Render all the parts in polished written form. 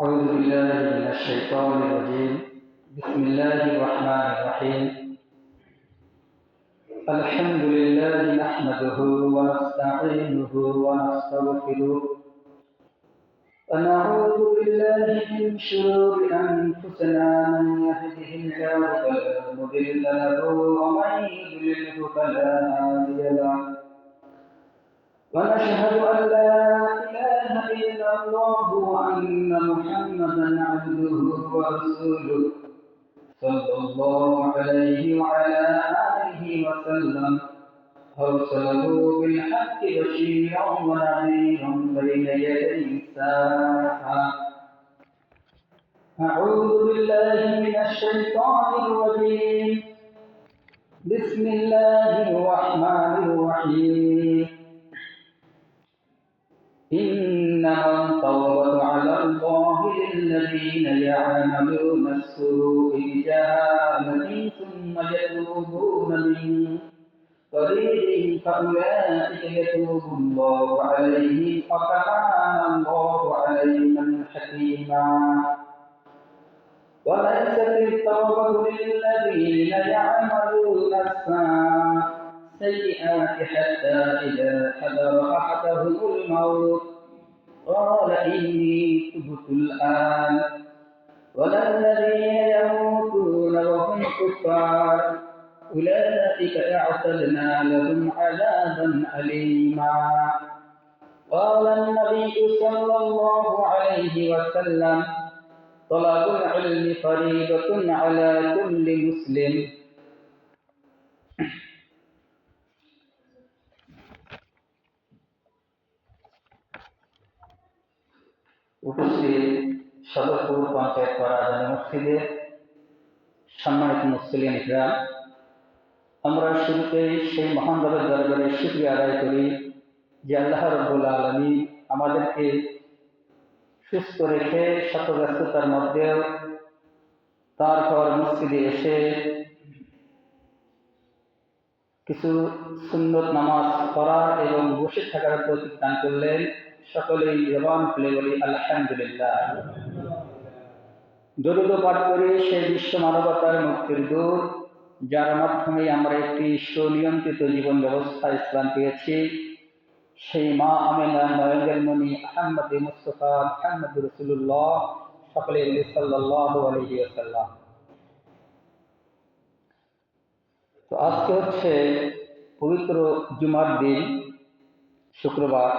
أعوذ بالله من الشيطان الرجيم. بسم الله الرحمن الرحيم. الحمد لله نحمده ونستعينه ونستغفره ونعوذ بالله من شرور أنفسنا. من يهده الله فلا مضل له ومن يضلله فلا هادي له. ونشهد أن لا إله إلا الله وأن محمدا عبده ورسوله صلى الله عليه وعلى آله وسلم أرسله بالحق بشيرا ونذيرا بين يدي الساعة. أعوذ بالله من الشيطان الرجيم. بسم الله الرحمن الرحيم. إنما التوبة على الله للذين يعملون السوء بجهالة ثم يتوبون من قريب فأولئك يتوب الله عليهم وكان الله عليما حكيما. وليست التوبة للذين يعملون السيئات حتى إذا حضر أحدهم الموت قال إني تبت الآن ولا الذين يموتون وهم كفار أولئك أعتدنا لهم عذابا أليما. قال النبي صلى الله عليه وسلم طلب العلم فريضة على كل مسلم. উপস্থিত সদরপুর পঞ্চায়েত পাড়া জামে মসজিদের সম্মানিত মুসলিম ইকরাম, আমরা শুরুতেই সেই মহান রবের দরবারে শুকরিয়া আদায় করি যে আল্লাহ রাব্বুল আলামিন আমাদেরকে সুস্থ রেখে শত ব্যস্ততার মধ্যেও তারপর মসজিদে এসে কিছু সুন্নত নামাজ পড়া এবং বসে থাকার তৌফিক দান করলেন। সকলেই জবান খুলে বলি আলহামদুলিল্লাহ। দরুদ পাঠ করি সেই বিশ্ব মানবতার মুক্তির দূত, যার মাধ্যমে আমরা একটি সুনিয়ন্ত্রিত জীবন ব্যবস্থা ইসলাম পেয়েছি, সেই মা আমিনা নয়নের মণি আহমদ মুস্তফা মুহাম্মদ রাসূলুল্লাহ সকলে বলি সাল্লাল্লাহু আলাইহি ওয়াসাল্লাম। তো আজকে হচ্ছে পবিত্র জুমার দিন, শুক্রবার।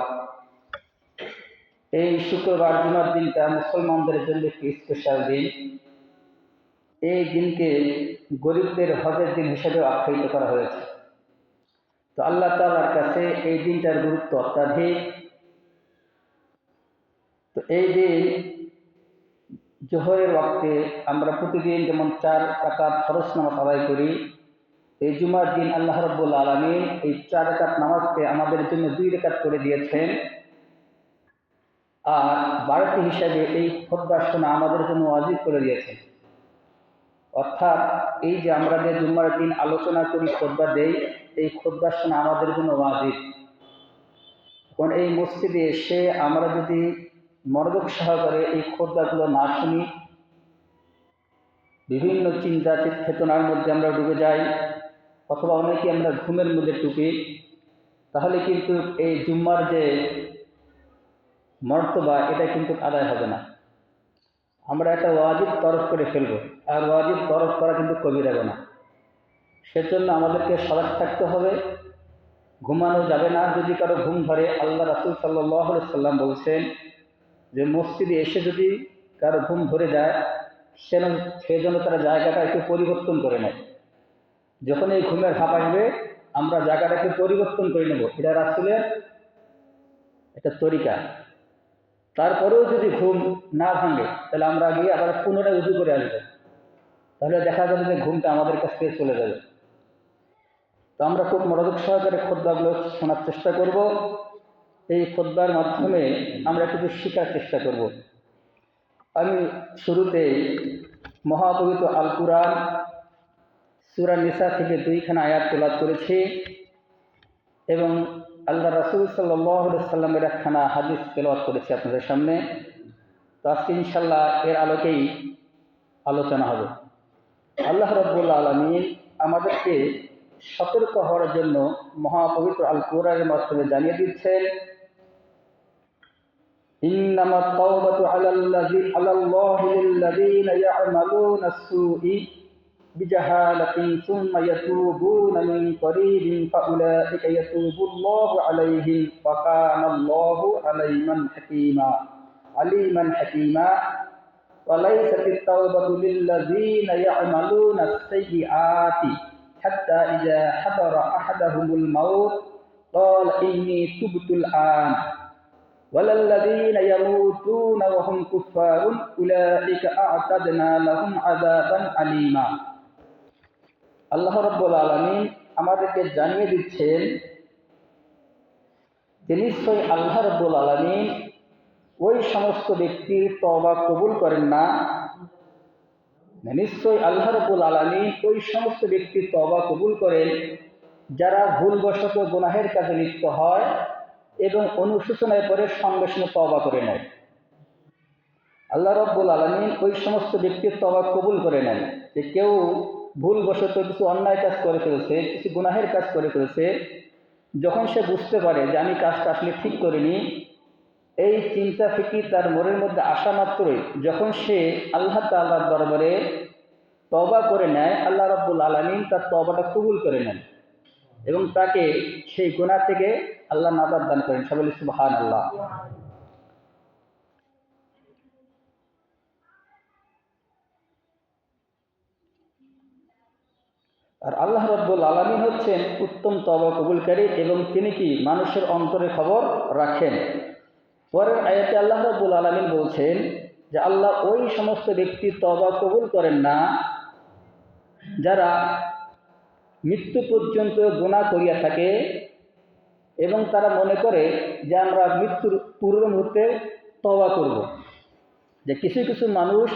এই শুক্রবার জুমার দিনটা মুসলমানদের জন্য একটি স্পেশাল দিন। এই দিনকে গরিবদের হজের দিন হিসেবে আখ্যায়িত করা হয়েছে। তো আল্লাহ তাআলার কাছে এই দিনটার গুরুত্ব অত্যাধিক। তো এই দিন জোহরের ওয়াক্তে আমরা প্রতিদিন যেমন 4 রাকাত ফরজ নামাজ আদায় করি, এই জুমার দিন আল্লাহ রাব্বুল আলামিন এই 4 রাকাত নামাজকে আমাদের জন্য 2 রাকাত করে দিয়েছেন। আর বাড়তি হিসাবে এই খুতবা শোনা আমাদের জন্য ওয়াজিব করে দিয়েছেন। অর্থাৎ এই যে আমরা যে জুম্মার দিন আলোচনা করি, খুতবা দেই, এই খুতবা শোনা আমাদের জন্য ওয়াজিব। কারণ এই মসজিদে এসে আমরা যদি মনোযোগ সহকারে এই খুতবাগুলো না শুনি, বিভিন্ন চিন্তা চেতনার মধ্যে আমরা ডুবে যাই, অথবা অনেকে আমরা ঘুমের মধ্যে টুকি, তাহলে কিন্তু এই জুম্মার যে মর্তবা এটা কিন্তু আদায় হবে না। আমরা একটা ওয়াজিব তরফ করে ফেলবো, আর ওয়াজিব তরফ করা কিন্তু কবিরা গুনাহ। সেজন্য আমাদেরকে সজাগ থাকতে হবে, ঘুমানো যাবে না। যদি কারো ঘুম ধরে, আল্লাহ রাসূল সাল্লাল্লাহু আলাইহি সাল্লাম বলছেন যে মসজিদে এসে যদি কারো ঘুম ধরে যায়, সেজন্য তারা জায়গাটা একটু পরিবর্তন করে নেয়। যখন এই ঘুমের ভাব আসবে, আমরা জায়গাটাকে পরিবর্তন করে নেব, এটা রাসূলের একটা তরিকা। তারপরেও যদি ঘুম না ভাঙে, তাহলে আমরা গিয়ে আবার পুনরায় উযু করে আসবো, তাহলে দেখা যাবে যে ঘুমটা আমাদের কাছ থেকে চলে যাবে। তো আমরা খুব মনোযোগ সহকারে খুতবাগুলো শোনার চেষ্টা করব। এই খুতবার মাধ্যমে আমরা কিছু শেখার চেষ্টা করব। আমি শুরুতেই মহাপবিত্র আল কুরআন সূরা নিসা থেকে 2খানা আয়াত তেলাওয়াত করেছি এবং আল্লাহ রাসূল সাল্লাল্লাহু আলাইহি ওয়াসাল্লামের একখানা হাদিস তেলাওয়াত করেছি আপনাদের সামনে। তো আজকে ইনশাল্লাহ এর আলোকেই আলোচনা হবে। আল্লাহ রাব্বুল আলামিন আমাদেরকে সতর্ক হওয়ার জন্য মহাপবিত্র আল কোরআনের মাধ্যমে জানিয়ে দিচ্ছেন, ইন্নামাত তাওবাতু আলাল্লাহি লিল্লাযীনা ইয়া'মালুনা আস-সু'i বিজাহালাতিন সুম্মা ইয়াতুবুনা মিন করিবিন ফাউলাইকা ইয়াতুবুল্লাহু আলাইহিম ওয়া কানাল্লাহু আলিমান হাকীমা। وليست التوبة للذين يعملون السيئات حتى إذا حضر أحدهم الموت قال إني تبت الآن ولا الذين يموتون وهم كفار أولئك أعتدنا لهم عذابا أليما। আল্লাহ রাব্বুল আলামিন আমাদেরকে জানিয়ে দিচ্ছেন যে নিশ্চয়ই আল্লাহ রাব্বুল আলামিন ওই সমস্ত ব্যক্তির তওবা কবুল করেন না, নিশ্চয়ই আল্লাহ রাব্বুল আলামিন ওই সমস্ত ব্যক্তির তওবা কবুল করেন যারা ভুলবশত গুনাহের কাজে লিপ্ত হয় এবং অনুশোচনায় পরে সঙ্গে সঙ্গে তওবা করে নেয়। আল্লাহ রাব্বুল আলামিন ওই সমস্ত ব্যক্তির তওবা কবুল করে নেন। যে কেউ ভুলবশত কিছু অন্যায় কাজ করে ফেলেছে, কিছু গুনাহের কাজ করে ফেলেছে, যখন সে বুঝতে পারে যে আমি কাজটা আসলে ঠিক করিনি, এই চিন্তা ফিকির তার মনের মধ্যে আসা মাত্রই যখন সে আল্লাহ তাআলার দরবারে তওবা করে নেয়, আল্লাহ রাব্বুল আলামিন তার তওবাটা কবুল করে নেন এবং তাকে সেই গুনাহ থেকে আল্লাহ নাজাত দান করেন। সবাই বলি সুবহানাল্লাহ। আর আল্লাহ রাব্বুল আলামিন হচ্ছেন উত্তম তওবা কবুলকারী এবং তিনি কি মানুষের অন্তরে খবর রাখেন। পরের আয়াতে আল্লাহ রাব্বুল আলামিন বলছেন যে আল্লাহ ওই সমস্ত ব্যক্তির তওবা কবুল করেন না যারা মৃত্যু পর্যন্ত গুনাহ করিয়া থাকে এবং তারা মনে করে যে আমরা মৃত্যুর পূর্ব মুহূর্তে তওবা করব। যে কিছু কিছু মানুষ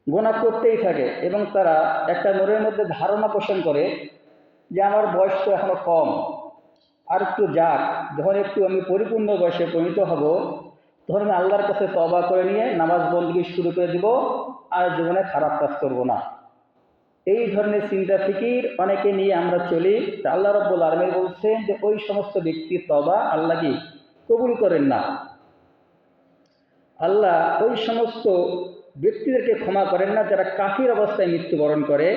গুনাহ করতেই থাকে এবং তারা একটা মনের মধ্যে ধারণা পোষণ করে যে আমার বয়স তো এখনো কম, আর একটু যাক, যখন একটু আমি পরিপূর্ণ বয়সে পরিণত হব তখন আমি আল্লাহর কাছে তওবা করে নিয়ে নামাজ বন্দী শুরু করে দিব, আর জীবনে খারাপ কাজ করব না। এই ধরনের চিন্তা ফিকির অনেকে নিয়ে আমরা চলি। আল্লাহ রাব্বুল আলামিন বলছেন যে ওই সমস্ত ব্যক্তির তওবা আল্লাহ কি কবুল করেন না। আল্লাহ ওই সমস্ত ব্যক্তিদেরকে ক্ষমা করেন না যারা কাফির অবস্থায় মৃত্যুবরণ করে।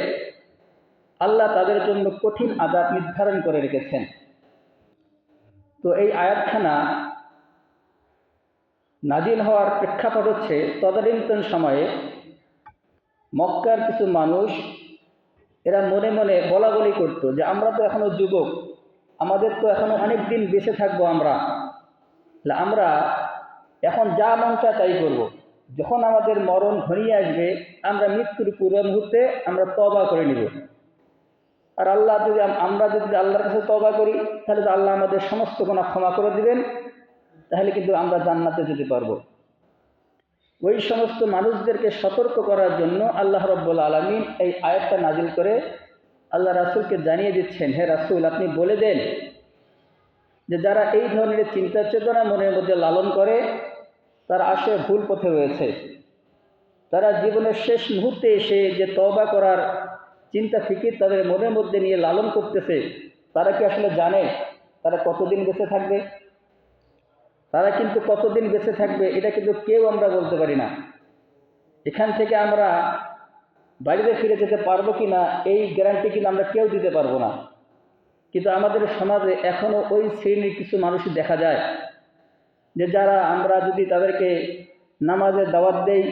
আল্লাহ তাদের জন্য কঠিন আযাব নির্ধারণ করে রেখেছেন। তো এই আয়াতখানা নাজিল হওয়ার প্রেক্ষাপট হচ্ছে তদানীন্তন সময়ে মক্কার কিছু মানুষ এরা মনে মনে বলা বলি করতো যে আমরা তো এখনো যুবক, আমাদের তো এখনো অনেক দিন বেঁচে থাকবো, আমরা এখন যা মন চায় তাই করবো। যখন আমাদের মরণ ঘনিয়ে আসবে আমরা মৃত্যুর পূর্ব মুহূর্তে আমরা তওবা করে নিব। আর আমরা যদি আল্লাহর কাছে তওবা করি তাহলে তো আল্লাহ আমাদের সমস্ত গুনাহ ক্ষমা করে দিবেন, তাহলে কিন্তু আমরা জান্নাতে যেতে পারবো। ওই সমস্ত মানুষদেরকে সতর্ক করার জন্য আল্লাহ রাব্বুল আলামিন এই আয়াতটা নাজিল করে আল্লাহ রাসূলকে জানিয়ে দিচ্ছেন, হে রাসূল আপনি বলে দেন যে যারা এই ধরনের চিন্তা চেতনা মনের মধ্যে লালন করে তারা আসলে ভুল পথে রয়েছে। তারা জীবনের শেষ মুহূর্তে এসে যে তওবা করার চিন্তা ফিকির তাদের মনের মধ্যে নিয়ে লালন করতেছে, তারা কি আসলে জানে তারা কতদিন বেঁচে থাকবে? তারা কিন্তু কতদিন বেঁচে থাকবে এটা কিন্তু কেউ আমরা বলতে পারি না। এখান থেকে আমরা বাড়িতে ফিরে যেতে পারবো কি না এই গ্যারান্টি কিন্তু আমরা কেউ দিতে পারবো না। কিন্তু আমাদের সমাজে এখনও ওই শ্রেণীর কিছু মানুষই দেখা যায় যে যারা আমরা যদি তাদেরকে নামাজের দাওয়াত দেই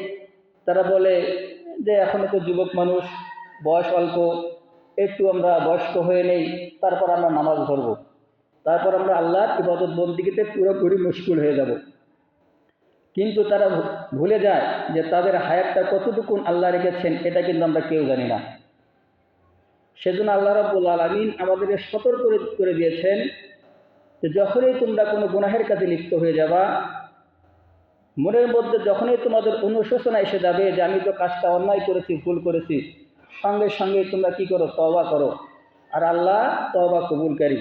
তারা বলে যে এখনও তো যুবক মানুষ, বয়স অল্প, একটু আমরা বয়স্ক হয়ে নেই, তারপর আমরা নামাজ ধরবো, তারপর আমরা আল্লাহর ইবাদত বন্দেগীতে পুরোপুরি মুশগুল হয়ে যাব। কিন্তু তারা ভুলে যায় যে তাদের হায়াতটা কতটুকুন আল্লাহ রেখেছেন এটা কিন্তু আমরা কেউ জানি না। সেজন্য আল্লাহ রাব্বুল আলামিন আমাদের সতর্ক করে দিয়েছেন যে যখনই তোমরা কোনো গুনাহের কাজে লিপ্ত হয়ে যাবা, মনের মধ্যে যখনই তোমাদের অনুশোচনা এসে যাবে যে আমি তো কাজটা অন্যায় করেছি, ভুল করেছি, সঙ্গে সঙ্গে তোমরা কি করো? তওবা করো। আর আল্লাহ তওবা কবুলকারী।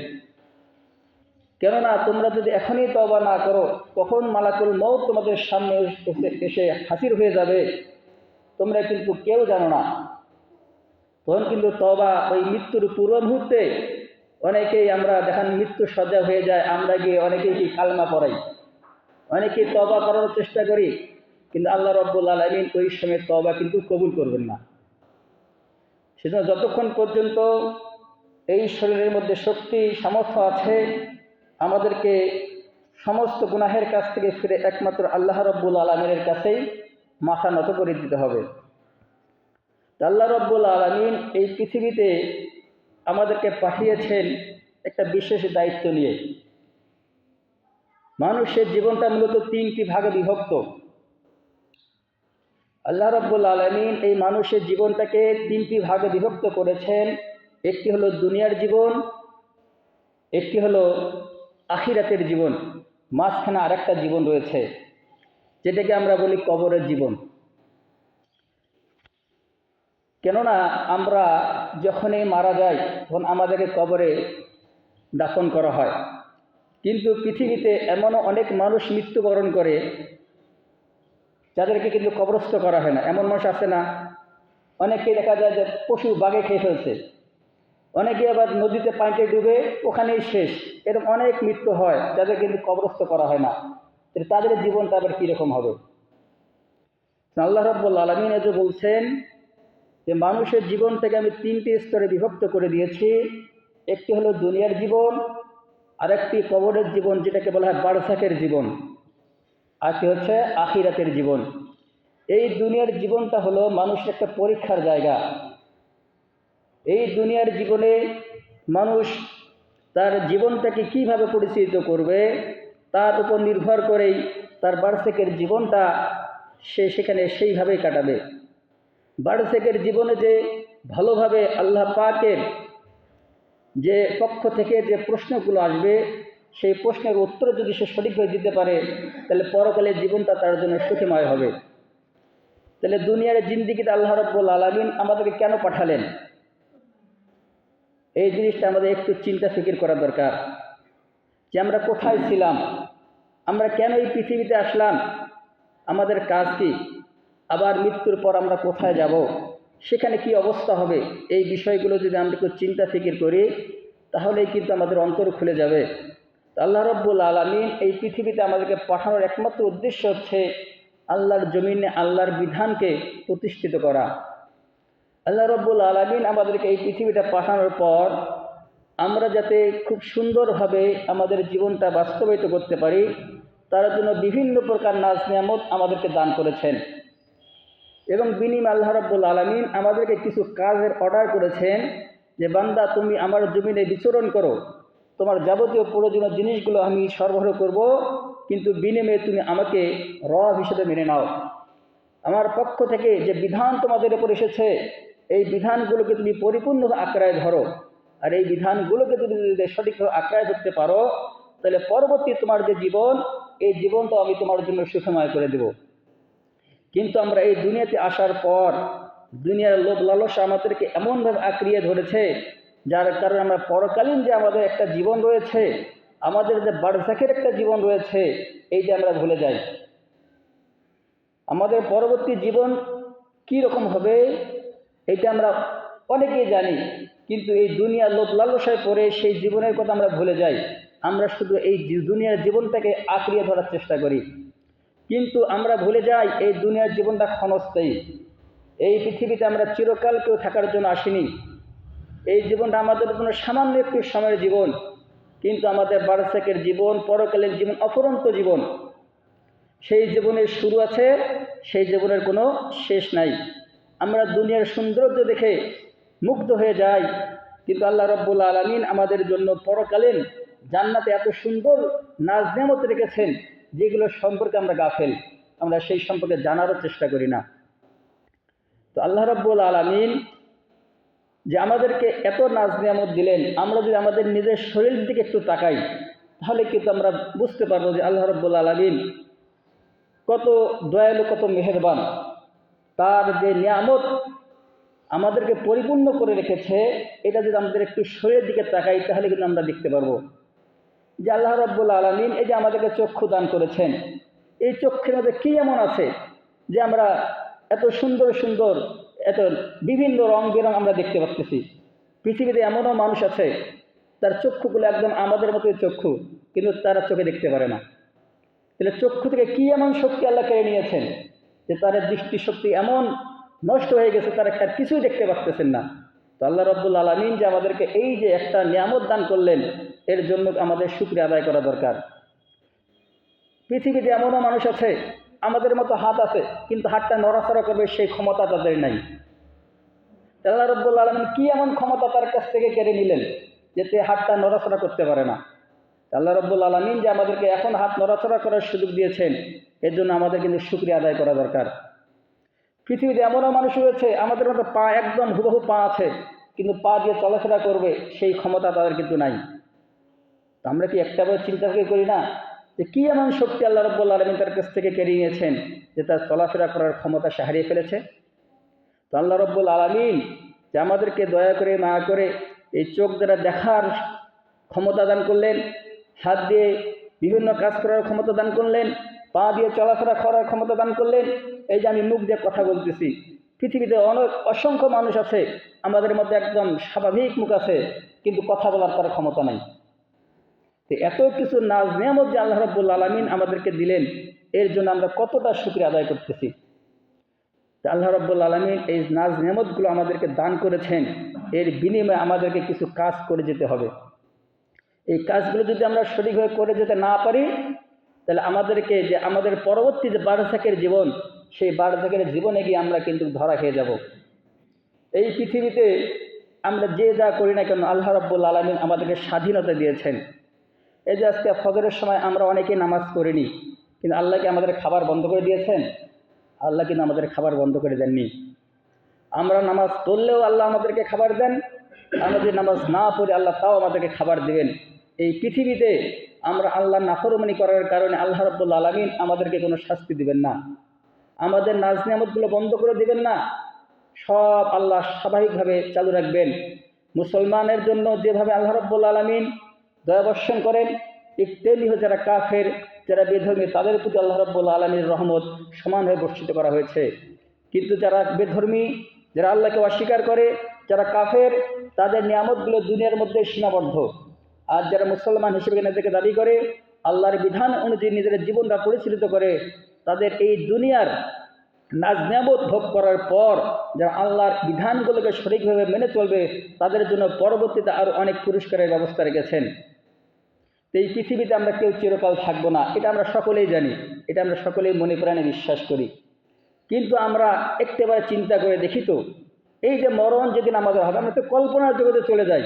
কেননা তোমরা যদি এখনই তওবা না করো, কখন মালাকুল মউত তোমাদের সামনে এসে হাজির হয়ে যাবে তোমরা কিন্তু কেউ জানো না। তখন কিন্তু তওবা ওই মৃত্যুর পূর্ব মুহূর্তে অনেকেই আমরা দেখেন মৃত্যু সজ্জা হয়ে যায়, আমরা গিয়ে অনেকেই কি কালমা পড়াই, অনেকেই তওবা করার চেষ্টা করি, কিন্তু আল্লাহ রাব্বুল আলামিন ওই সময় তওবা কিন্তু কবুল করবেন না। সেজন্য যতক্ষণ পর্যন্ত এই শরীরের মধ্যে শক্তি সামর্থ্য আছে, আমাদেরকে সমস্ত গুনাহের কাছ থেকে ফিরে একমাত্র আল্লাহ রাব্বুল আলামিনের কাছেই মাথা নত করে দিতে হবে। আল্লাহ রাব্বুল আলামিন এই পৃথিবীতে আমাদেরকে পাঠিয়েছেন একটা বিশেষ দায়িত্ব নিয়ে। মানুষের জীবনটা মূলত তিনটি ভাগে বিভক্ত। আল্লাহ রাব্বুল আলামিন এই মানুষের জীবনটাকে তিনটি ভাগে বিভক্ত করেছেন। একটি হলো দুনিয়ার জীবন, একটি হলো আখিরাতের জীবন, মাঝখানে আরেকটা জীবন রয়েছে যেটাকে আমরা বলি কবরের জীবন। কেননা আমরা যখনই মারা যাই তখন আমাদেরকে কবরে দাফন করা হয়, কিন্তু পৃথিবীতে এমনও অনেক মানুষ মৃত্যুবরণ করে যাদেরকে কিন্তু কবরস্থ করা হয় না। এমন মানুষ আছে না? অনেকে দেখা যায় যে পশু বাঘে খেয়ে ফেলছে, অনেকে আবার নদীতে পানিতে ডুবে ওখানেই শেষ। এরকম অনেক মৃত্যু হয় যাদের কিন্তু কবরস্থ করা হয় না। তাদের জীবনটা আবার কীরকম হবে? আল্লাহ রাব্বুল আলামিন যে বলছেন যে মানুষের জীবনটাকে আমি তিনটি স্তরে বিভক্ত করে দিয়েছি। একটি হলো দুনিয়ার জীবন, আরেকটি কবরের জীবন যেটাকে বলা হয় বারজাখের জীবন, আরেকটি হচ্ছে আখিরাতের জীবন। এই দুনিয়ার জীবনটা হলো মানুষের একটা পরীক্ষার জায়গা। এই দুনিয়ার জীবনে মানুষ তার জীবনটাকে কিভাবে পরিচালিত করবে তার উপর নির্ভর করেই তার বারজাখের জীবনটা সে সেখানে সেইভাবেই কাটাবে। বারজাখের জীবনে যে ভালোভাবে আল্লাহ পাকের যে পক্ষ থেকে যে প্রশ্নগুলো আসবে সেই প্রশ্নের উত্তর যদি সে সঠিকভাবে দিতে পারে তাহলে পরকালের জীবনটা তার জন্য সুখময় হবে। তাহলে দুনিয়ার জিন্দেগিতে আল্লাহ রাব্বুল আলামিন আমাদেরকে কেন পাঠালেন, এই জিনিসটা আমাদের একটু চিন্তা ফিকির করা দরকার। যে আমরা কোথায় ছিলাম, আমরা কেন এই পৃথিবীতে আসলাম, আমাদের কাজ কি, আবার মৃত্যুর পর আমরা কোথায় যাব, সেখানে কি অবস্থা হবে, এই বিষয়গুলো যদি আমরা একটু চিন্তা ফিকির করি তাহলেই কিন্তু আমাদের অন্তর খুলে যাবে। আল্লাহ রাব্বুল আলামিন এই পৃথিবীতে আমাদেরকে পাঠানোর একমাত্র উদ্দেশ্য হচ্ছে আল্লাহর জমিনে আল্লাহর বিধানকে প্রতিষ্ঠিত করা। আল্লাহ রাব্বুল আলামিন আমাদেরকে এই পৃথিবীটা পাঠানোর পর আমরা যাতে খুব সুন্দরভাবে আমাদের জীবনটা বাস্তবায়িত করতে পারি তার জন্য বিভিন্ন প্রকার নাজ নিয়ামত আমাদেরকে দান করেছেন, এবং বিনিময়ে আল্লাহ রাব্বুল আলামিন আমাদেরকে কিছু কাজের অর্ডার করেছেন যে বান্দা তুমি আমার জমিনে বিচরণ করো, তোমার যাবতীয় প্রয়োজনীয় জিনিসগুলো আমি সরবরাহ করব, কিন্তু বিনিময়ে তুমি আমাকে রব হিসেবে মেনে নাও। আমার পক্ষ থেকে যে বিধান তোমাদের উপর এসেছে এই বিধানগুলোকে তুমি পরিপূর্ণ আঁকড়ায় ধরো, আর এই বিধানগুলোকে তুমি যদি সঠিকভাবে আঁকড়ায় ধরতে পারো তাহলে পরবর্তী তোমার যে জীবন এই জীবনটা আমি তোমার জন্য সুখময় করে দেব। কিন্তু আমরা এই দুনিয়াতে আসার পর দুনিয়ার লোভ লালসা আমাদেরকে এমনভাবে আঁকড়িয়ে ধরেছে যার কারণে আমরা পরকালীন যে আমাদের একটা জীবন রয়েছে, আমাদের যে বারজাখের একটা জীবন রয়েছে, এই যে আমরা ভুলে যাই। আমাদের পরবর্তী জীবন কী রকম হবে এটা আমরা অনেকেই জানি, কিন্তু এই দুনিয়ার লোভ লালসায় পড়ে সেই জীবনের কথা আমরা ভুলে যাই। আমরা শুধু এই দুনিয়ার জীবনটাকে আঁকড়িয়ে ধরার চেষ্টা করি, কিন্তু আমরা ভুলে যাই এই দুনিয়ার জীবনটা ক্ষণস্থায়ী। এই পৃথিবীতে আমরা চিরকাল কেউ থাকার জন্য আসিনি। এই জীবনটা আমাদের জন্য সামান্য একটু সময়ের জীবন, কিন্তু আমাদের বারজাখের জীবন, পরকালের জীবন অফুরন্ত জীবন। সেই জীবনের শুরু আছে, সেই জীবনের কোনো শেষ নাই। আমরা দুনিয়ার সৌন্দর্য দেখে মুগ্ধ হয়ে যাই, কিন্তু আল্লাহ রাব্বুল আলামিন আমাদের জন্য পরকালীন জান্নাতে এত সুন্দর নাজ নেয়ামত রেখেছেন যেগুলো সম্পর্কে আমরা গাফেল, আমরা সেই সম্পর্কে জানারও চেষ্টা করি না। তো আল্লাহ রাব্বুল আলামিন যে আমাদেরকে এত নাজ নিয়ামত দিলেন, আমরা যদি আমাদের নিজের শরীরের দিকে একটু তাকাই তাহলে কিন্তু আমরা বুঝতে পারবো যে আল্লাহ রাব্বুল আলামিন কত দয়ালু, কত মেহেরবান। তার যে নিয়ামত আমাদেরকে পরিপূর্ণ করে রেখেছে এটা যদি আমাদের একটু শরীরের দিকে তাকাই তাহলে কিন্তু আমরা দেখতে পারবো। যে আল্লাহ রাব্বুল আলামিন এই যে আমাদেরকে চক্ষু দান করেছেন, এই চক্ষুর মধ্যে কী এমন আছে যে আমরা এত সুন্দর সুন্দর, এত বিভিন্ন রং বেরং আমরা দেখতে পাচ্ছি। পৃথিবীতে এমনও মানুষ আছে তার চক্ষুগুলো একদম আমাদের মতোই চক্ষু, কিন্তু তারা চোখে দেখতে পারে না। তাহলে চক্ষু থেকে কী এমন শক্তি আল্লাহ কেড়ে নিয়েছেন যে তার দৃষ্টিশক্তি এমন নষ্ট হয়ে গেছে, তারা আর কিছুই দেখতে পাচ্তেছেন না। তো আল্লাহ রাব্বুল আলামিন যে আমাদেরকে এই যে একটা নিয়ামত দান করলেন, এর জন্য আমাদের শুকরিয়া আদায় করা দরকার। পৃথিবীতে এমনও মানুষ আছে আমাদের মতো হাত আছে, কিন্তু হাতটা নড়াচড়া করবে সেই ক্ষমতা তাদের নাই। আল্লাহ রাব্বুল আলামিন কি এমন ক্ষমতা তার কাছ থেকে কেড়ে নিলেন যে সে হাতটা নড়াচড়া করতে পারে না। আল্লাহ রাব্বুল আলামিন যে আমাদেরকে এখন হাত নড়াচড়া করার সুযোগ দিয়েছেন, এর জন্য আমাদের কিন্তু শুকরিয়া আদায় করা দরকার। পৃথিবীতে এমনও মানুষ রয়েছে আমাদের মতো পা একদম হুবহু পা আছে, কিন্তু পা দিয়ে চলাফেরা করবে সেই ক্ষমতা তাদের কিন্তু নাই। তো আমরা কি একটাবার চিন্তা করি না যে কী এমন শক্তি আল্লাহ রাব্বুল আলামিন তার কাছ থেকে কেড়ে নিয়েছেন যে তার চলাফেরা করার ক্ষমতা সে হারিয়ে ফেলেছে। তো আল্লাহ রাব্বুল আলামিন যে আমাদেরকে দয়া করে মায়া করে এই চোখ দ্বারা দেখার ক্ষমতা দান করলেন, হাত দিয়ে বিভিন্ন কাজ করার ক্ষমতা দান করলেন, পা দিয়ে চলাফেরা করার ক্ষমতা দান করলেন। এই যে আমি মুখ দিয়ে কথা বলতেছি, পৃথিবীতে অনেক অসংখ্য মানুষ আছে আমাদের মধ্যে একদম স্বাভাবিক মুখ আছে, কিন্তু কথা বলার তার ক্ষমতা নাই। তো এত কিছু নাজ নিয়ামত যে আল্লাহ রাব্বুল আলামিন আমাদেরকে দিলেন, এর জন্য আমরা কতটা শুকরিয়া আদায় করতেছি। আল্লাহ রাব্বুল আলামিন এই নাজ নিয়ামতগুলো আমাদেরকে দান করেছেন, এর বিনিময়ে আমাদেরকে কিছু কাজ করে যেতে হবে। এই কাজগুলো যদি আমরা সঠিকভাবে করে যেতে না পারি, তাহলে আমাদেরকে যে আমাদের পরবর্তী যে বারজাখের জীবন, সেই বারজাখের জীবনে গিয়ে আমরা কিন্তু ধরা খেয়ে যাব। এই পৃথিবীতে আমরা যে যা করি না কেন, আল্লাহ রাব্বুল আলামিন আমাদেরকে স্বাধীনতা দিয়েছেন। এই যে আজকে ফজরের সময় আমরা অনেকেই নামাজ পড়িনি, কিন্তু আল্লাহকে আমাদের খাবার বন্ধ করে দিয়েছেন? আল্লাহ কিন্তু আমাদের খাবার বন্ধ করে দেননি। আমরা নামাজ পড়লেও আল্লাহ আমাদেরকে খাবার দেন, আমরা যদি নামাজ না পড়ি আল্লাহ তাও আমাদেরকে খাবার দেবেন। এই পৃথিবীতে আমরা আল্লাহর নাফরমানি করার কারণে আল্লাহ রাব্বুল আলামিন আমাদেরকে কোনো শাস্তি দিবেন না, আমাদের নাজ নিয়ামতগুলো বন্ধ করে দিবেন না, সব আল্লাহ স্বাভাবিকভাবে চালু রাখবেন। মুসলমানের জন্য যেভাবে আল্লাহ রাব্বুল আলামিন দয়াবর্ষণ করেন, ঠিক তেমনি যারা কাফের, যারা বেধর্মী, তাদের প্রতি আল্লাহ রাব্বুল আলামিনের রহমত সমানভাবে বর্ষিত করা হয়েছে। কিন্তু যারা বেধর্মী, যারা আল্লাহকে অস্বীকার করে, যারা কাফের, তাদের নিয়ামতগুলো দুনিয়ার মধ্যে সীমাবদ্ধ। আর যারা মুসলমান হিসেবে নিজেকে দাবি করে, আল্লাহর বিধান অনুযায়ী নিজেদের জীবনটা পরিচালিত করে, তাদের এই দুনিয়ার নাজ নিয়ামত ভোগ করার পর যারা আল্লাহর বিধানগুলোকে সঠিকভাবে মেনে চলবে, তাদের জন্য পরবর্তীতে আরও অনেক পুরস্কারের ব্যবস্থা রেখেছেন। এই পৃথিবীতে আমরা কেউ চিরকাল থাকবো না, এটা আমরা সকলেই জানি, এটা আমরা সকলেই মনে প্রাণে বিশ্বাস করি। কিন্তু আমরা একেবারে চিন্তা করে দেখি তো, এই যে মরণ যেদিন আমাদের হবে, আমরা তো কল্পনার জগতে চলে যাই।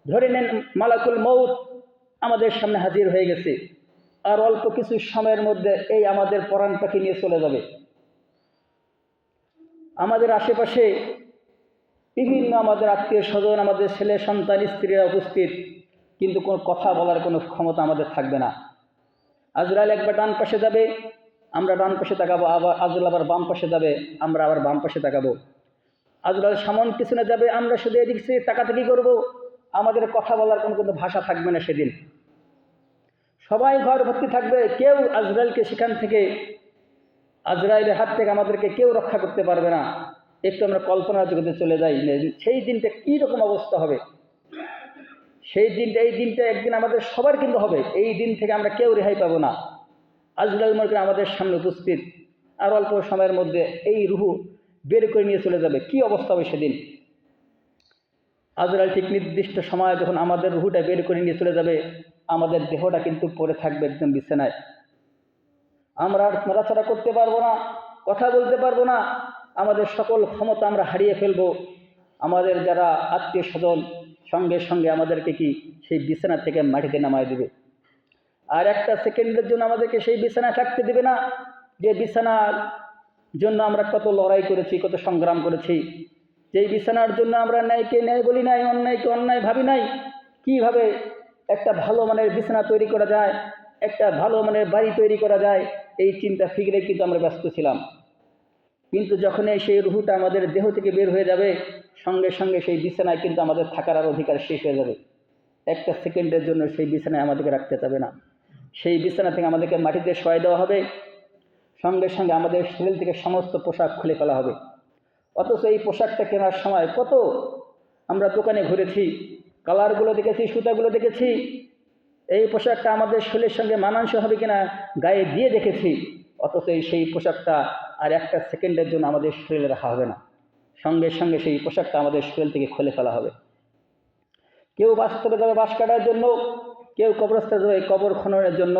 ধরে নেন মালাকুল মউত আমাদের সামনে হাজির হয়ে গেছে, আর অল্প কিছু সময়ের মধ্যে এই আমাদের পরাণ পাখি নিয়ে চলে যাবে। আমাদের আশেপাশে বিভিন্ন আমাদের আত্মীয় স্বজন, আমাদের ছেলে সন্তান, স্ত্রীরা উপস্থিত, কিন্তু কোনো কথা বলার কোনো ক্ষমতা আমাদের থাকবে না। আজরাইল একবার ডান পাশে যাবে, আমরা ডান পাশে তাকাবো, আবার আজরাইল আবার বাম পাশে যাবে, আমরা আবার বাম পাশে তাকাবো। আজরাইল সামন পিছনে যাবে, আমরা শুধু এদিক থেকে তাকাতাকি করবো, আমাদের কথা বলার কোনো ভাষা থাকবে না। সেদিন সবাই ঘর ভর্তি থাকবে, কেউ আজরাইলকে সেখান থেকে, আজরাইলের হাত থেকে আমাদেরকে কেউ রক্ষা করতে পারবে না। একটু আমরা কল্পনার জগতে চলে যাই, সেই দিনটা কী রকম অবস্থা হবে। সেই দিনটা, এই দিনটা একদিন আমাদের সবার কিন্তু হবে। এই দিন থেকে আমরা কেউ রেহাই পাবো না। আজরাইল মনে করে আমাদের সামনে উপস্থিত, আর অল্প সময়ের মধ্যে এই রুহু বের করে নিয়ে চলে যাবে। কি অবস্থা হবে সেদিন? আজরাইল ঠিক নির্দিষ্ট সময় যখন আমাদের রুহুটা বের করে নিয়ে চলে যাবে, আমাদের দেহটা কিন্তু পড়ে থাকবে একদম বিছানায়। আমরা আর নড়াচড়া করতে পারবো না, কথা বলতে পারবো না, আমাদের সকল ক্ষমতা আমরা হারিয়ে ফেলবো। আমাদের যারা আত্মীয় স্বজন সঙ্গে সঙ্গে আমাদেরকে কি সেই বিছানা থেকে মাটিতে নামায় দেবে। আর একটা সেকেন্ডের জন্য আমাদেরকে সেই বিছানায় থাকতে দেবে না, যে বিছানার জন্য আমরা কত লড়াই করেছি, কত সংগ্রাম করেছি। যেই বিছানার জন্য আমরা ন্যায়কে ন্যায় বলি নাই, অন্যায়কে অন্যায় ভাবি নাই। কিভাবে একটা ভালো মানের বিছানা তৈরি করা যায়, একটা ভালো মানের বাড়ি তৈরি করা যায়, এই চিন্তা ফিকিরে কিন্তু আমরা ব্যস্ত ছিলাম। কিন্তু যখনই সেই রুহুটা আমাদের দেহ থেকে বের হয়ে যাবে, সঙ্গে সঙ্গে সেই বিছানায় কিন্তু আমাদের থাকার আর অধিকার শেষ হয়ে যাবে। একটা সেকেন্ডের জন্য সেই বিছানায় আমাদেরকে রাখতে যাবে না। সেই বিছানা থেকে আমাদেরকে মাটিতে শোয়াই দেওয়া হবে, সঙ্গে সঙ্গে আমাদের শরীর থেকে সমস্ত পোশাক খুলে ফেলা হবে। অথচ এই পোশাকটা কেনার সময় কত আমরা দোকানে ঘুরেছি, কালারগুলো দেখেছি, সুতাগুলো দেখেছি, এই পোশাকটা আমাদের শরীরের সঙ্গে মানানসই হবে কিনা গায়ে দিয়ে দেখেছি। অথচ সেই পোশাকটা আর একটা সেকেন্ডের জন্য আমাদের শরীরে রাখা হবে না, সঙ্গে সঙ্গে সেই পোশাকটা আমাদের শরীর থেকে খুলে ফেলা হবে। কেউ বাস্তবে যাবে বাঁশ কাটার জন্য, কেউ কবরস্থানে যাবে কবর খননের জন্য,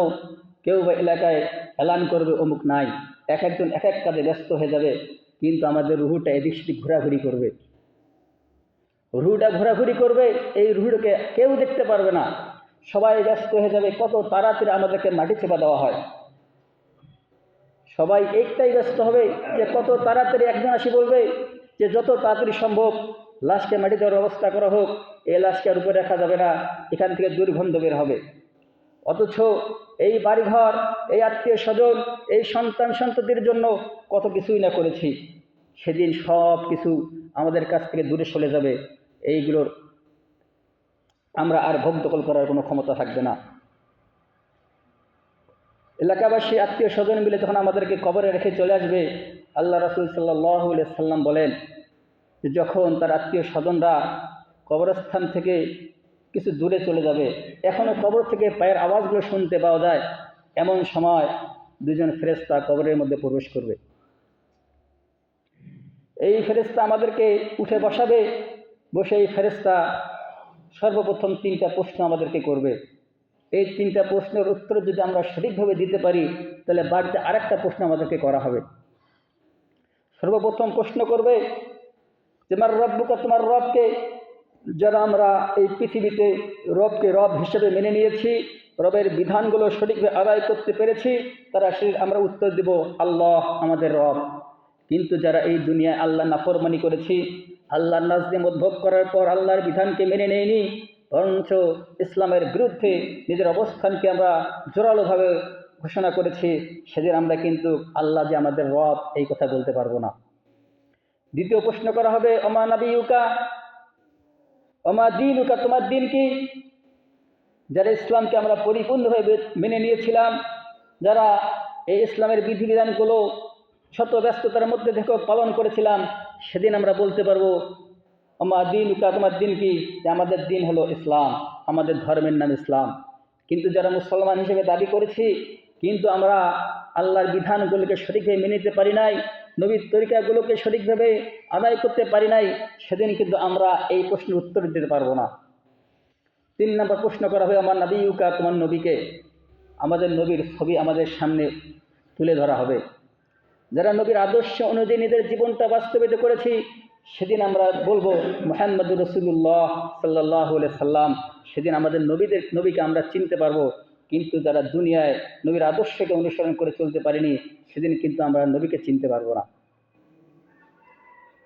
কেউ বা এলাকায় এলান করবে অমুক নাই। এক একজন এক এক কাজে ব্যস্ত হয়ে যাবে, কিন্তু আমাদের রুহুটা এদিক সেদিক ঘোরাঘুরি করবে। রুহুটা ঘোরাঘুরি করবে, এই রুহুটাকে কেউ দেখতে পারবে না, সবাই ব্যস্ত হয়ে যাবে। কত তাড়াতাড়ি আমাদেরকে মাটি চেপা দেওয়া হয়, সবাই একটাই ব্যস্ত হবে যে কত তাড়াতাড়ি একজন আসি বলবে যে যত তাড়াতাড়ি সম্ভব লাশকে মাটি দেওয়ার ব্যবস্থা করা হোক, এই লাশকে আর উপরে রাখা যাবে না, এখান থেকে দুর্গন্ধ বের হবে। অথচ এই বাড়িঘর, এই আত্মীয় স্বজন, এই সন্তান সন্ততির জন্য কত কিছুই না করেছি, সেদিন সব কিছু আমাদের কাছ থেকে দূরে সরে যাবে। এইগুলোর আমরা আর ভোগ দখল করার কোনো ক্ষমতা থাকবে না। এলাকাবাসী আত্মীয় স্বজন মিলে যখন আমাদেরকে কবরে রেখে চলে আসবে, আল্লাহ রাসূল সাল্লাল্লাহু আলাইহি সাল্লাম বলেন যে যখন তার আত্মীয় স্বজনরা কবরস্থান থেকে কিছু দূরে চলে যাবে, এখনও কবর থেকে পায়ের আওয়াজগুলো শুনতে পাওয়া যায়, এমন সময় দুজন ফেরেশতা কবরের মধ্যে প্রবেশ করবে। এই ফেরেশতা আমাদেরকে উঠে বসাবে, বসে এই ফেরেশতা সর্বপ্রথম 3টা প্রশ্ন আমাদেরকে করবে। এই 3টা প্রশ্নের উত্তর যদি আমরা সঠিকভাবে দিতে পারি, তাহলে বাড়িতে আরেকটা প্রশ্ন আমাদেরকে করা হবে। সর্বপ্রথম প্রশ্ন করবে যে মার রব্বুকা, তোমার রবকে। যারা আমরা এই পৃথিবীতে রবকে রব হিসেবে মেনে নিয়েছি, রবের বিধানগুলো সঠিকভাবে আদায় করতে পেরেছি, তারা আমরা উত্তর দেব আল্লাহ আমাদের রব। কিন্তু যারা এই দুনিয়ায় আল্লাহ নাফরমানি করেছি, আল্লাহর নাজদিম উদ্ভব করার পর আল্লাহর বিধানকে মেনে নেয়নি, বরঞ্চ ইসলামের বিরুদ্ধে নিজের অবস্থানকে আমরা জোরালোভাবে ঘোষণা করেছি, সেদিন আমরা কিন্তু আল্লাহ যে আমাদের রব এই কথা বলতে পারবো না। দ্বিতীয় প্রশ্ন করা হবে ওমা নাবিয়ুকা, ওমা দীনুকা, তোমার দিন কি। যারা ইসলামকে আমরা পরিপূর্ণভাবে মেনে নিয়েছিলাম, যারা এই ইসলামের বিধিবিধানগুলো শত ব্যস্ততার মধ্যে থেকেও পালন করেছিলাম, সেদিন আমরা বলতে পারবো ওমা দীনুকা, তোমার দিন কি, যে আমাদের দিন হলো ইসলাম, আমাদের ধর্মের নাম ইসলাম। কিন্তু যারা মুসলমান হিসেবে দাবি করেছি, কিন্তু আমরা আল্লাহর বিধানগুলোকে সঠিকভাবে মেনে নিতে পারি নাই, নবীর তরিকাগুলোকে সঠিকভাবে আদায় করতে পারি নাই, সেদিন কিন্তু আমরা এই প্রশ্নের উত্তর দিতে পারবো না। 3 নম্বর প্রশ্ন করা হবে আমার নাবিয়ুকা, তোমার নবীকে। আমাদের নবীর ছবি আমাদের সামনে তুলে ধরা হবে। যারা নবীর আদর্শ অনুযায়ী নিজের জীবনটা বাস্তবায়িত করেছি, সেদিন আমরা বলবো মুহাম্মদুর রাসূলুল্লাহ সাল্লাল্লাহু আলাইহি সাল্লাম। সেদিন আমাদের নবীকে আমরা চিনতে পারবো। কিন্তু যারা দুনিয়ায় নবীর আদর্শকে অনুসরণ করে চলতে পারেনি, সেদিন কিন্তু আমরা নবীকে চিনতে পারবো না।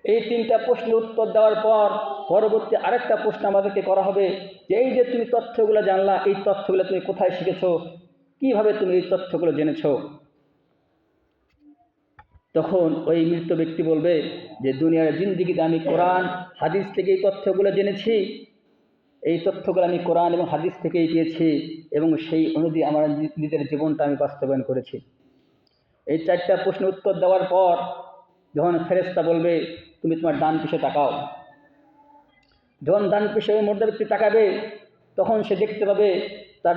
এই 3টা প্রশ্নের উত্তর দেওয়ার পর পরবর্তী আরেকটা প্রশ্ন আমাদেরকে করা হবে যে এই যে তুমি তথ্যগুলো জানলা, এই তথ্যগুলো তুমি কোথায় শিখেছো, কিভাবে তুমি এই তথ্যগুলো জেনেছো। তখন ওই মৃত ব্যক্তি বলবে যে দুনিয়ার জিন্দিগিতে আমি কোরআন হাদিস থেকে এই তথ্যগুলো জেনেছি, এই তথ্যগুলো আমি কোরআন এবং হাদিস থেকেই পেয়েছি, এবং সেই অনুযায়ী আমার নিজের জীবনটা আমি বাস্তবায়ন করেছি। এই 4টা প্রশ্নের উত্তর দেওয়ার পর যখন ফেরেশতা বলবে তুমি তোমার ডান পিছে তাকাও, যখন ডান পিছে ওই মর্দা ব্যক্তি তাকাবে, তখন সে দেখতে পাবে তার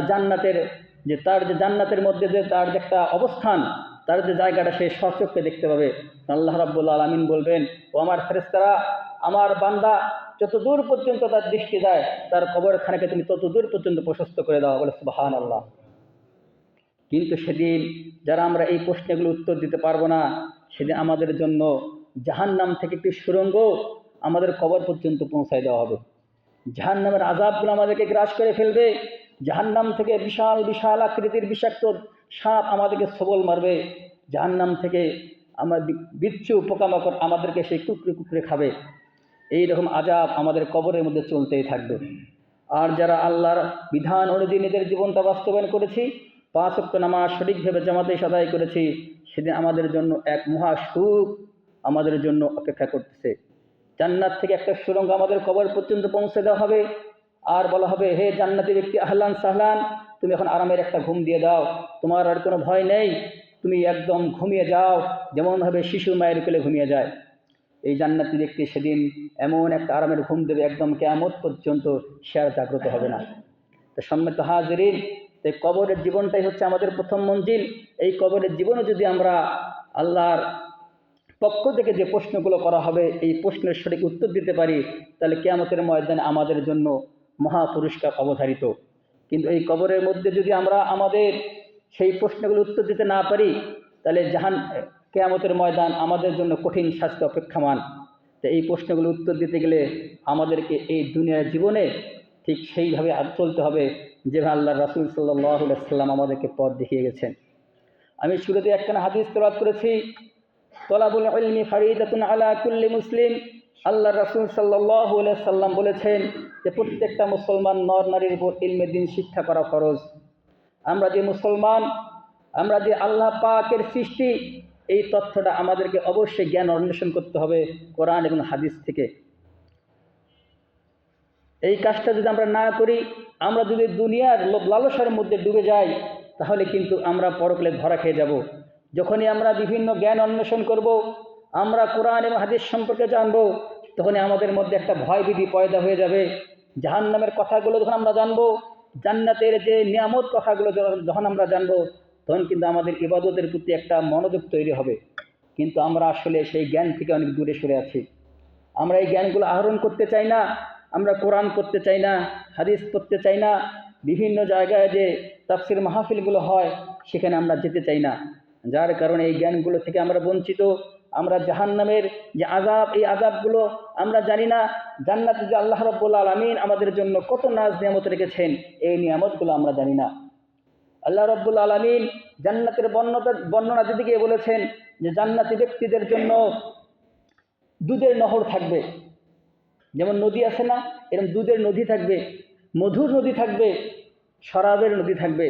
জান্নাতের মধ্যে যে তার যে একটা অবস্থান, তার যে জায়গাটা সে স্বচক্ষে দেখতে পাবে। আল্লাহ রাব্বুল আলামিন বলবেন ও আমার ফেরেশতারা, আমার বান্দা যত দূর পর্যন্ত তার দৃষ্টি যায়, তার কবরখানাকে তুমি তত দূর পর্যন্ত প্রশস্ত করে দাও। বলে সুবহানাল্লাহ। কিন্তু সেদিন যারা আমরা এই প্রশ্নগুলো উত্তর দিতে পারবো না, সেদিন আমাদের জন্য জাহান্নাম থেকে একটি সুড়ঙ্গ আমাদের কবর পর্যন্ত পৌঁছায় দেওয়া হবে। জাহান্নামের আযাবগুলো আমাদেরকে গ্রাস করে ফেলবে। জাহান্নাম থেকে বিশাল বিশাল আকৃতির বিষাক্ত সাপ আমাদেরকে সবল মারবে। জাহান্নাম থেকে আমার বিচ্ছু পোকামাকড় আমাদেরকে সেই কুকরে কুকরে খাবে। এই রকম আযাব আমাদের কবরের মধ্যে চলতেই থাকবে। আর যারা আল্লাহর বিধান অনুযায়ী নিজের জীবনটা বাস্তবায়ন করেছি, 5 ওয়াক্ত নামাজ সঠিকভাবে জামাতে আদায় করেছি, সেদিন আমাদের জন্য এক মহা সুখ আমাদের জন্য অপেক্ষা করতেছে। জান্নাত থেকে একটা সুড়ঙ্গ আমাদের কবর পর্যন্ত পৌঁছে দেওয়া হবে। আর বলা হবে, হে জান্নাতি ব্যক্তি, আহলান সাহলান, তুমি এখন আরামের একটা ঘুম দিয়ে দাও, তোমার আর কোনো ভয় নেই, তুমি একদম ঘুমিয়ে যাও, যেমনভাবে শিশু মায়ের কোলে ঘুমিয়ে যায়। এই জান্নাতি ব্যক্তি সেদিন এমন একটা আরামের ঘুম দেবে, একদম কিয়ামত পর্যন্ত সে আর জাগ্রত হবে না। তো সম্মানিত হাজিরিন, এই কবরের জীবনটাই হচ্ছে আমাদের প্রথম মঞ্জিল। এই কবরের জীবনে যদি আমরা আল্লাহর পক্ষ থেকে যে প্রশ্নগুলো করা হবে, এই প্রশ্নের সঠিক উত্তর দিতে পারি, তাহলে কিয়ামতের ময়দানে আমাদের জন্য মহা পুরস্কার অবধারিত। কিন্তু এই কবরের মধ্যে যদি আমরা আমাদের সেই প্রশ্নগুলো উত্তর দিতে না পারি, তাহলে কিয়ামতের ময়দান আমাদের জন্য কঠিন শাস্তি অপেক্ষমান। তো এই প্রশ্নগুলো উত্তর দিতে গেলে আমাদেরকে এই দুনিয়ার জীবনে ঠিক সেইভাবে চলতে হবে, যেভাবে আল্লাহ রাসূল সাল্লাল্লাহু আলাইহি ওয়াসাল্লাম আমাদেরকে পথ দেখিয়ে গেছেন। আমি শুরুতে একখানা হাদিস তেলাওয়াত করেছি, তলাবুল ইলমি ফারিদাতুন আলা কুল্লি মুসলিম। আল্লাহ রাসূল সাল্লাল্লাহু আলাইহি ওয়াসাল্লাম বলেছেন যে প্রত্যেকটা মুসলমান নর নারীর উপর ইলমে দ্বীন শিক্ষা করা ফরজ। আমরা যে মুসলমান, আমরা যে আল্লাহ পাকের সৃষ্টি, এই তথ্যটা আমাদেরকে অবশ্যই জ্ঞান অন্বেষণ করতে হবে কোরআন এবং হাদিস থেকে। এই কাজটা যদি আমরা না করি, আমরা যদি দুনিয়ার লোভ লালসার মধ্যে ডুবে যাই, তাহলে কিন্তু আমরা পরকালে ধরা খেয়ে যাব। যখনই আমরা বিভিন্ন জ্ঞান অন্বেষণ করব, আমরা কোরআন এবং হাদিস সম্পর্কে জানব, তখনই আমাদের মধ্যে একটা ভয়ভীতি পয়দা হয়ে যাবে। জাহান্নামের কথাগুলো যখন আমরা জানব, জান্নাতের যে নিয়ামত কথাগুলো যখন আমরা জানব, তখন কিন্তু আমাদের ইবাদতের প্রতি একটা মনোযোগ তৈরি হবে। কিন্তু আমরা আসলে সেই জ্ঞান থেকে অনেক দূরে সরে আছি। আমরা এই জ্ঞানগুলো আহরণ করতে চাই না, আমরা কোরআন পড়তে চাই না, হাদিস পড়তে চাই না, বিভিন্ন জায়গায় যে তাফসির মাহফিলগুলো হয় সেখানে আমরা যেতে চাই না। যার কারণে এই জ্ঞানগুলো থেকে আমরা বঞ্চিত। আমরা জাহান্নামের যে আযাব, এই আযাবগুলো আমরা জানি না। জান্নাতে যে আল্লাহ রাব্বুল আলামিন আমাদের জন্য কত নাজ নিয়ামত রেখেছেন, এই নিয়ামতগুলো আমরা জানি না। আল্লাহ রাব্বুল আলামিন জান্নাতের বর্ণনা দিতে গিয়ে বলেছেন যে জান্নাতি ব্যক্তিদের জন্য দুধের নহর থাকবে। যেমন নদী আছে না, এরকম দুধের নদী থাকবে, মধুর নদী থাকবে, শরাবের নদী থাকবে।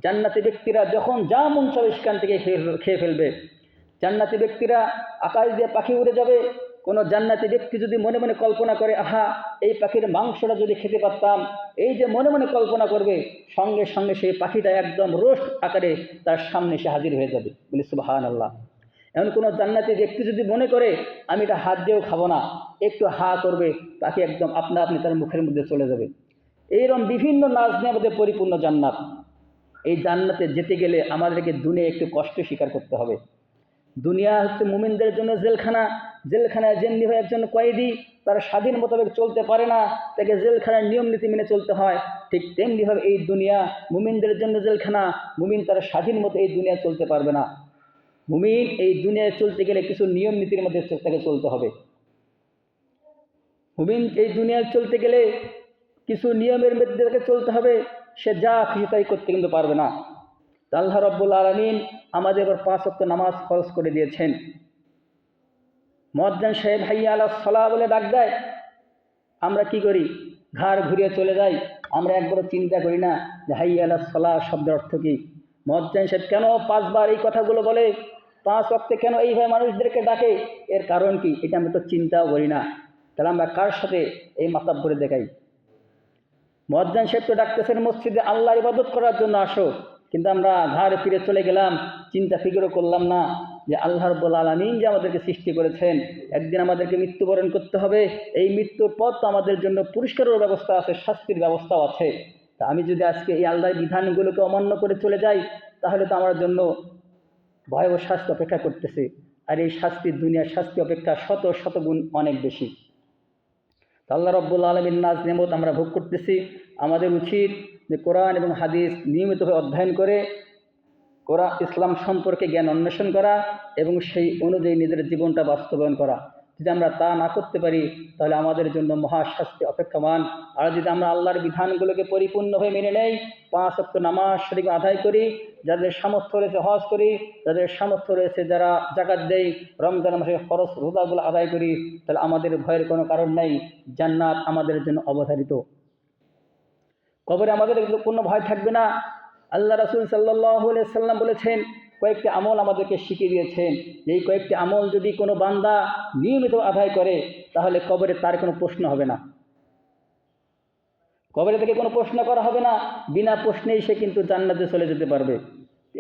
জান্নাতি ব্যক্তিরা যখন যা মন চাবে সেখান থেকে খেয়ে ফেলবে। জান্নাতি ব্যক্তিরা আকাশ দিয়ে পাখি উড়ে যাবে। কোনো জান্নাতি ব্যক্তি যদি মনে মনে কল্পনা করে, আহা এই পাখির মাংসটা যদি খেতে পারতাম, এই যে মনে মনে কল্পনা করবে, সঙ্গে সঙ্গে সেই পাখিটা একদম রোস্ট আকারে তার সামনে এসে হাজির হয়ে যাবে। বলি সুবহানাল্লাহ। এমন কোনো জান্নাতি ব্যক্তি যদি মনে করে আমি এটা হাত দিয়েও খাবো না, একটু হা করবে, পাখি একদম আপনা আপনি তার মুখের মধ্যে চলে যাবে। এইরকম বিভিন্ন নাজ নিয়ামতে পরিপূর্ণ জান্নাত। এই জান্নাতে যেতে গেলে আমাদেরকে দুনিয়ায় একটু কষ্ট স্বীকার করতে হবে। দুনিয়া হচ্ছে মুমিনদের জন্য জেলখানা। জেলখানায় যেমনিভাবে একজন কয়েদি তার স্বাধীন মোতাবেক চলতে পারে না, তাকে জেলখানার নিয়ম নীতি মেনে চলতে হয়, ঠিক তেমনিভাবে এই দুনিয়া মুমিনদের জন্য জেলখানা। মুমিন তার স্বাধীন মতো এই দুনিয়া চলতে পারবে না। মুমিন এই দুনিয়ায় চলতে গেলে কিছু নিয়ম নীতির মধ্যে তাকে চলতে হবে। মুমিন এই দুনিয়ায় চলতে গেলে কিছু নিয়মের মধ্যে তাকে চলতে হবে। সে যা খুশি তাই করতে কিন্তু পারবে না। আল্লাহ রাব্বুল আলামিন আমাদের এবার 5 ওয়াক্ত নামাজ ফরজ করে দিয়েছেন। মুয়াজ্জিন সাহেব হাইয়া আলাস সালাহ বলে ডাক দেয়, আমরা কি করি? ঘাড় ঘুরিয়ে চলে যাই। আমরা একবারও চিন্তা করি না যে হাইয়া আলাস সালাহ শব্দের অর্থ কী। মুয়াজ্জিন সাহেব কেন 5 বার এই কথাগুলো বলে, 5 ওয়াক্তে কেন এইভাবে মানুষদেরকে ডাকে, এর কারণ কি, এটা আমরা তো চিন্তাও করি না। তাহলে আমরা কার সাথে এই মাতাব্বরি দেখাই? মুয়াজ্জিন সাহেব তো ডাকতেছেন মসজিদে আল্লাহর ইবাদত করার জন্য আসো, কিন্তু আমরা ঘাড় ফিরে চলে গেলাম, চিন্তা ফিকিরও করলাম না যে আল্লাহ রাব্বুল আলামিন যে আমাদেরকে সৃষ্টি করেছেন, একদিন আমাদেরকে মৃত্যুবরণ করতে হবে। এই মৃত্যুর পর তো আমাদের জন্য পুরস্কারের ব্যবস্থা আছে, শাস্তির ব্যবস্থাও আছে। তা আমি যদি আজকে এই আল্লাহর বিধানগুলোকে অমান্য করে চলে যাই, তাহলে তো আমার জন্য ভয়াবহ শাস্তি অপেক্ষা করতেছে। আর এই শাস্তি দুনিয়ার শাস্তি অপেক্ষা শত শত গুণ অনেক বেশি। আল্লাহ রাব্বুল আলামিন নাজ নেমত আমরা ভোগ করতেছি। আমাদের উচিত যে কোরআন এবং হাদিস নিয়মিতভাবে অধ্যয়ন করে কোরআন ইসলাম সম্পর্কে জ্ঞান অন্বেষণ করা এবং সেই অনুযায়ী নিজের জীবনটা বাস্তবায়ন করা। যদি আমরা তা না করতে পারি, তাহলে আমাদের জন্য মহাশাস্তি অপেক্ষমান। আর যদি আমরা আল্লাহর বিধানগুলোকে পরিপূর্ণভাবে মেনে নেই, 5 ওয়াক্ত নামাজ শরীফ আদায় করি, যাদের সামর্থ্য রয়েছে হজ করি, যাদের সামর্থ্য রয়েছে যারা জাকাত দেই, রমজান মাসে ফরজ রোজাগুলো আদায় করি, তাহলে আমাদের ভয়ের কোনো কারণ নাই। জান্নাত আমাদের জন্য অবধারিত। কবরে আমাদের কোনো ভয় থাকবে না। আল্লাহ রাসূল সাল্লাল্লাহু আলাইহি ওয়াসাল্লাম বলেছেন, কয়েকটি আমল আমাদেরকে শিখিয়ে দিয়েছেন, এই কয়েকটি আমল যদি কোনো বান্দা নিয়মিত আদায় করে, তাহলে কবরে তার কোনো প্রশ্ন হবে না। কবরে থেকে কোনো প্রশ্ন করা হবে না, বিনা প্রশ্নেই সে কিন্তু জান্নাতে চলে যেতে পারবে।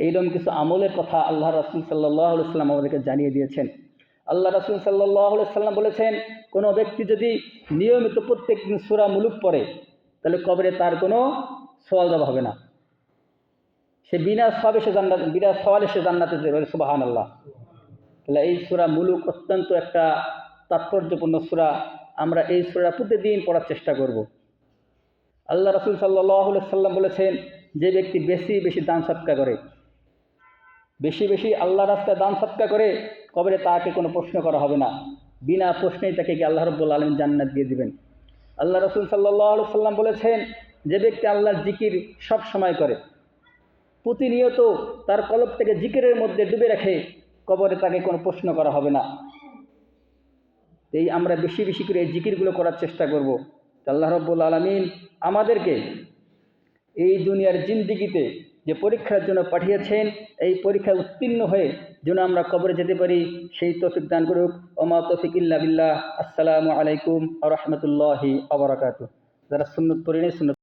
এইরকম কিছু আমলের কথা আল্লাহ রাসূল সাল্লাল্লাহু আলাইহি ওয়াসাল্লাম আমাদেরকে জানিয়ে দিয়েছেন। আল্লাহ রাসূল সাল্লাল্লাহু আলাইহি ওয়াসাল্লাম বলেছেন, কোনো ব্যক্তি যদি নিয়মিত প্রত্যেক দিন সূরা মুলুক পড়ে, তাহলে কবরে তার কোনো সওয়াল জবাব হবে না, সে বিনা সওয়ালে সে জান্নাতে যেতে পারে। সুবহানাল্লাহ। তাহলে এই সূরা মুলুক অত্যন্ত একটা তাৎপর্যপূর্ণ সূরা। আমরা এই সূরা প্রতিদিন পড়ার চেষ্টা করব। আল্লাহ রাসূল সাল্লাল্লাহু আলাইহি ওয়াসাল্লাম বলেছেন, যে ব্যক্তি বেশি বেশি দান সদকা করে, বেশি বেশি আল্লাহ রাস্তায় দান সদকা করে, কবরে তাকে কোনো প্রশ্ন করা হবে না, বিনা প্রশ্নেই তাকে কি আল্লাহ রাব্বুল আলামিন জান্নাত দিয়ে দিবেন। আল্লাহ রাসূল সাল্লাল্লাহু আলাইহি ওয়াসাল্লাম বলেছেন, যে ব্যক্তি আল্লাহর জিকির সব সময় করে, প্রতিনিয়ত তার কলব থেকে জিকিরের মধ্যে ডুবে রাখে, কবরে তাকে কোনো প্রশ্ন করা হবে না। এই আমরা বেশি বেশি করে এই জিকিরগুলো করার চেষ্টা করব। আল্লাহ রাব্বুল আলামিন আমাদেরকে এই দুনিয়ার জিন্দেগিতে যে পরীক্ষার জন্য পাঠিয়েছেন, এই পরীক্ষায় উত্তীর্ণ হয়ে যেন আমরা কবরে যেতে পারি, সেই তৌফিক দান করুক। ওমা তৌফিক ইল্লা বিল্লাহ। আসসালামু আলাইকুম ওয়া রাহমাতুল্লাহি ওয়া বারাকাতুহু। যারা সুন্নাত পড়েন সুন্নাত